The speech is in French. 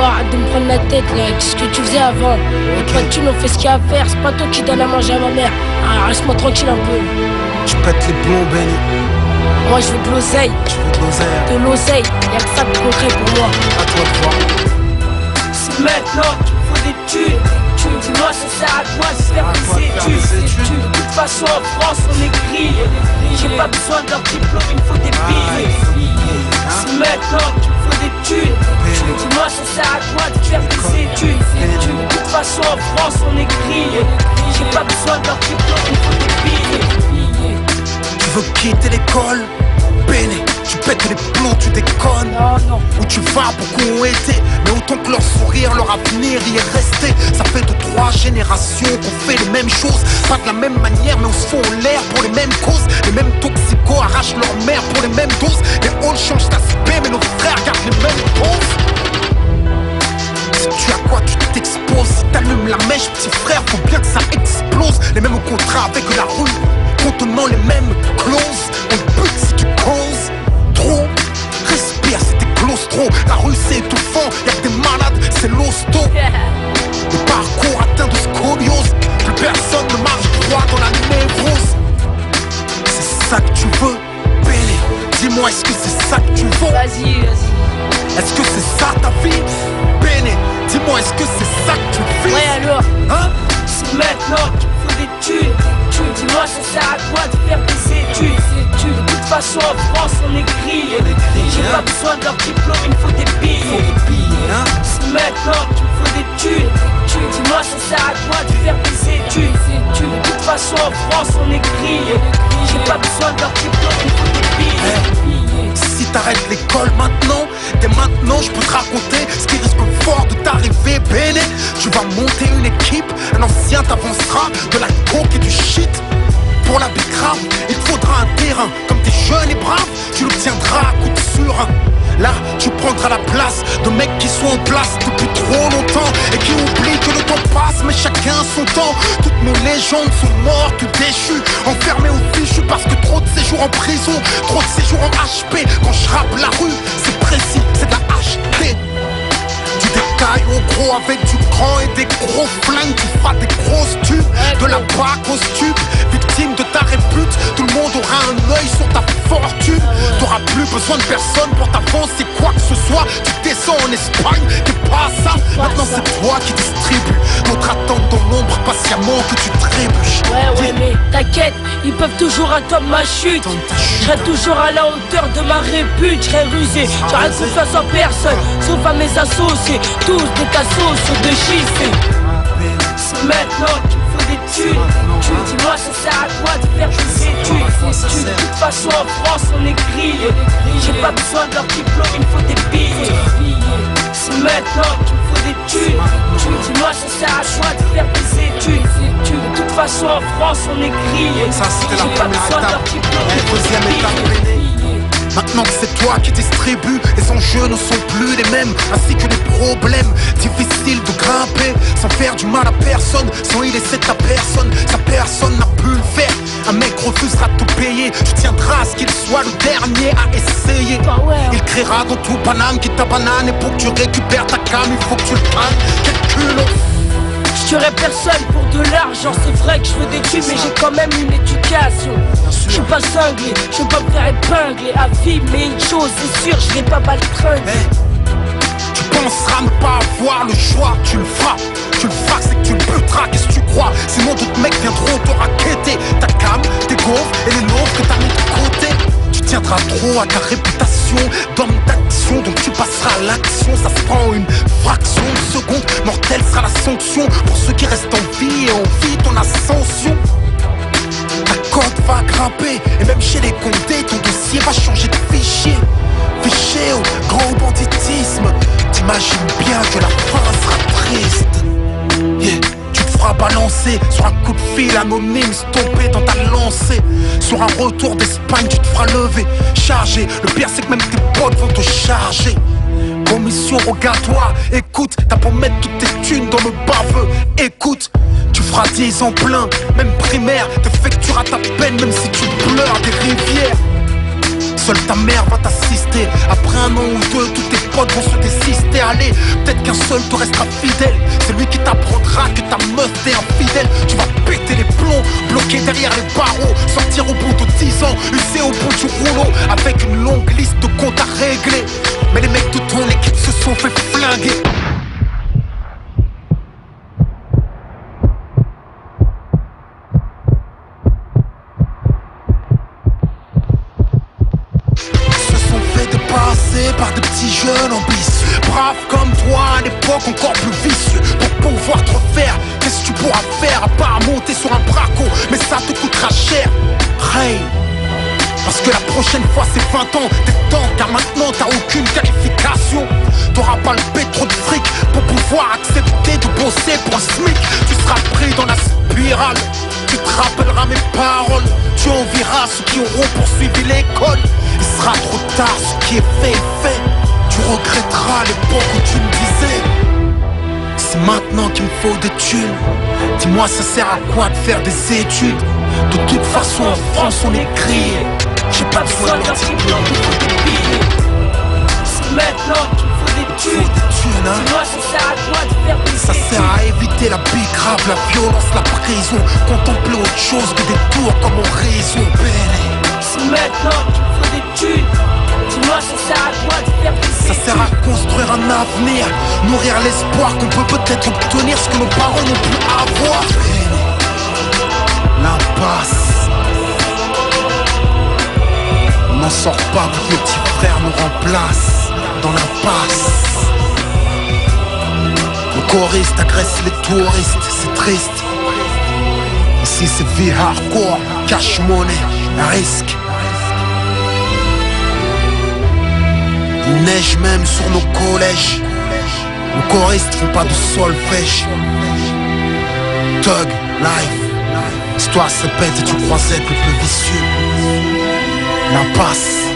arrête de me prendre la tête là, avec ce que tu faisais avant. Et toi, tu nous fais ce qu'il y a à faire, c'est pas toi qui donne à manger à ma mère. Ah, reste-moi tranquille un peu. Je pète les plombs, Benny. Moi, je veux de l'oseille. Je veux de l'oseille. De l'oseille, y'a que ça de concret pour moi. À toi de voir. C'est maintenant qu'il me faut des thunes. Dis-moi, ça sert à quoi de faire des études? De toute façon, en France, on est grillé. J'ai pas besoin de leur diplôme, il me faut des billets. C'est maintenant qu'il me faut des thunes. Dis-moi, ça sert à quoi de faire des études? De toute façon, en France, on est grillé. J'ai pas besoin de leur diplôme, il me faut des billets. Tu veux quitter l'école? Béné, tu pètes les plombs, tu déconnes. Non. Où tu vas, beaucoup ont été, mais autant que leur sourire, leur avenir y est resté. Ça fait 2-3 générations qu'on fait les mêmes choses, pas de la même manière, mais on se fout en l'air pour les mêmes causes. Les mêmes toxicos arrachent leur mère pour les mêmes doses. Les halls changent d'aspect, mais nos frères gardent les mêmes poses. Si tu as quoi, tu t'exposes. Si t'allumes la mèche, petit frère, faut bien que ça explose. Les mêmes contrats avec la rue, contenant les mêmes clauses. On te bute si tu causes trop. Respire, c'était claustro. La rue c'est étouffant, y'a que des malades, c'est l'hosto. Le parcours atteint de scoliose. Plus personne ne marche droit dans la névrose. C'est ça que tu veux, Béné? Dis-moi, est-ce que c'est ça que tu veux? Vas-y. Est-ce que c'est ça ta vie, Béné? Dis-moi, est-ce que c'est ça que tu vis? Ouais, alors. Hein? C'est maintenant qu'il me faut des thunes. Dis-moi, ça sert à quoi de faire des études? De toute façon, en France, on est grillé. J'ai pas besoin de leur diplôme, il me faut des billets. C'est maintenant qu'il me faut des thunes. Dis-moi, ça sert à quoi de faire des études? De toute façon, en France, on est grillé. J'ai pas besoin de leur diplôme, il me faut des billets. Si t'arrêtes l'école maintenant, dès maintenant je peux te raconter ce qui risque fort de t'arriver, Béné. Tu vas monter une équipe, un ancien t'avancera de la coke et du shit. Pour la bicrave, il te faudra un terrain. Comme t'es jeune et brave, tu l'obtiendras à coup de sûr. Là, tu prendras la place de mecs qui sont en place depuis trop longtemps et qui oublient que le temps passe, mais chacun son temps. Toutes nos légendes sont mortes ou déchues, enfermées au fichu parce que trop de séjours en prison, trop de séjours en HP. Quand je rappe la rue, c'est précis, c'est de la HT. Du détail au gros avec du grand et des gros flingues. Tu feras des grosses tubes, de la bac au stup. Victime de ta répute, tout le monde aura un œil sur ta fortune. T'auras plus besoin de personne pour t'avancer quoi que ce soit. Tu descends en Espagne, t'es pas ça. Maintenant c'est toi qui distribue. D'autres attendent dans l'ombre patiemment que tu trébuches. Ouais, mais t'inquiète, ils peuvent toujours attendre ma chute. Je serai toujours à la hauteur de ma répute. Je serai rusé, j'aurai confiance en personne, sauf à mes associés. Tous des cassos sur de chiffres. C'est maintenant qu'il me faut des thunes. Dis-moi, ça sert à quoi de faire des études? De toute façon, en France, on est grillé. J'ai pas besoin de leur diplôme, il me faut des billets. C'est maintenant qu'il me faut des thunes. Dis-moi, ça sert à quoi de faire des études? De toute façon, en France, on est grillé. Ça c'était la J'ai pas première besoin de leur étape. diplôme, il Et me faut deuxième des étape, billets. Béné. Maintenant que c'est toi qui distribue, les enjeux ne sont plus les mêmes, ainsi que les problèmes. Difficile de grimper sans faire du mal à personne, sans y laisser ta personne. Sa personne n'a pu le faire. Un mec refusera de te payer, tu tiendras à ce qu'il soit le dernier à essayer. Il créera dans tout Paname qui ta banane, et pour que tu récupères ta cam, il faut que tu le prennes. Quel culot. Je tuerai personne pour de l'argent, c'est vrai que je veux des thunes, mais j'ai quand même une éducation. Je suis pas cinglé, je veux pas me faire épingler à vie, mais une chose est sûre, je vais pas baltringuer. Tu penseras ne pas avoir le choix, tu le feras. Tu le feras, c'est que tu le buteras, qu'est-ce que tu crois? Sinon d'autres mecs viendront te raqueter ta cam, tes gaufres et les nôtres que t'as mis de côté. Tu tiendras trop à ta réputation d'homme d'action, donc tu passeras à l'action. Ça se prend une fraction de seconde, mortelle sera la sanction pour ceux qui restent en vie et en vie ton ascension. Ta cote va grimper, et même chez les condés, ton dossier va changer de fichier. Fichier au grand banditisme. T'imagines bien que la fin sera triste. Yeah. Tu te feras balancer sur un coup de fil anonyme, stoppé dans ta lancée. Sur un retour d'Espagne, tu te feras lever, charger. Le pire c'est que même tes potes vont te charger. Commission rogatoire, écoute, t'as pour mettre toutes tes thunes dans le baveux. Écoute, tu feras 10 ans plein, même primaire, t'effectueras ta peine même si tu pleures des rivières. Seule ta mère va t'assister. Après un an ou deux, tous tes potes potes vont se désister. Allez, peut-être qu'un seul te restera fidèle. C'est lui qui t'apprendra que ta meuf t'est infidèle. Tu vas péter les plombs, bloquer derrière les barreaux, sortir au bout de 10 ans, user au bout du rouleau, avec une longue liste de comptes à régler. Mais les mecs de ton équipe se sont fait flinguer. Par des petits jeunes ambitieux, braves comme toi à l'époque encore plus vicieux. Pour pouvoir te refaire, qu'est-ce que tu pourras faire à part monter sur un braco? Mais ça te coûtera cher. Hey, parce que la prochaine fois c'est 20 ans, t'es temps, car maintenant t'as aucune qualification. T'auras pas le pétro de fric pour pouvoir accepter de bosser pour un SMIC. Tu seras pris dans la spirale, tu te rappelleras mes paroles. Tu envieras ceux qui auront poursuivi l'école. Il sera trop tard, ce qui est fait est fait. Tu regretteras l'époque où tu me disais c'est maintenant qu'il me faut des thunes. Dis-moi ça sert à quoi de faire des études? De toute façon en France on est grillé. J'ai pas besoin d'un diplôme, il faut des billets. C'est maintenant qu'il me faut des thunes. Dis-moi ça sert à quoi de faire des études? Ça sert à éviter la bicrave, la violence, la prison. Contempler autre chose que des tours comme horizon. C'est maintenant qu'il me faut des thunes. Dis-moi ça sert à quoi de faire des études? Ça sert à construire un avenir, nourrir l'espoir qu'on peut peut-être obtenir ce que nos parents n'ont pu avoir. L'impasse, on n'en sort pas, le petit frère nous remplace dans l'impasse. Le choriste agresse les touristes, c'est triste. Ici c'est vie hardcore, cash money, risque. Il neige même sur nos collèges. Nos choristes font pas de solfège. Thug life, l'histoire se répète et tu crois être le plus vicieux. L'impasse.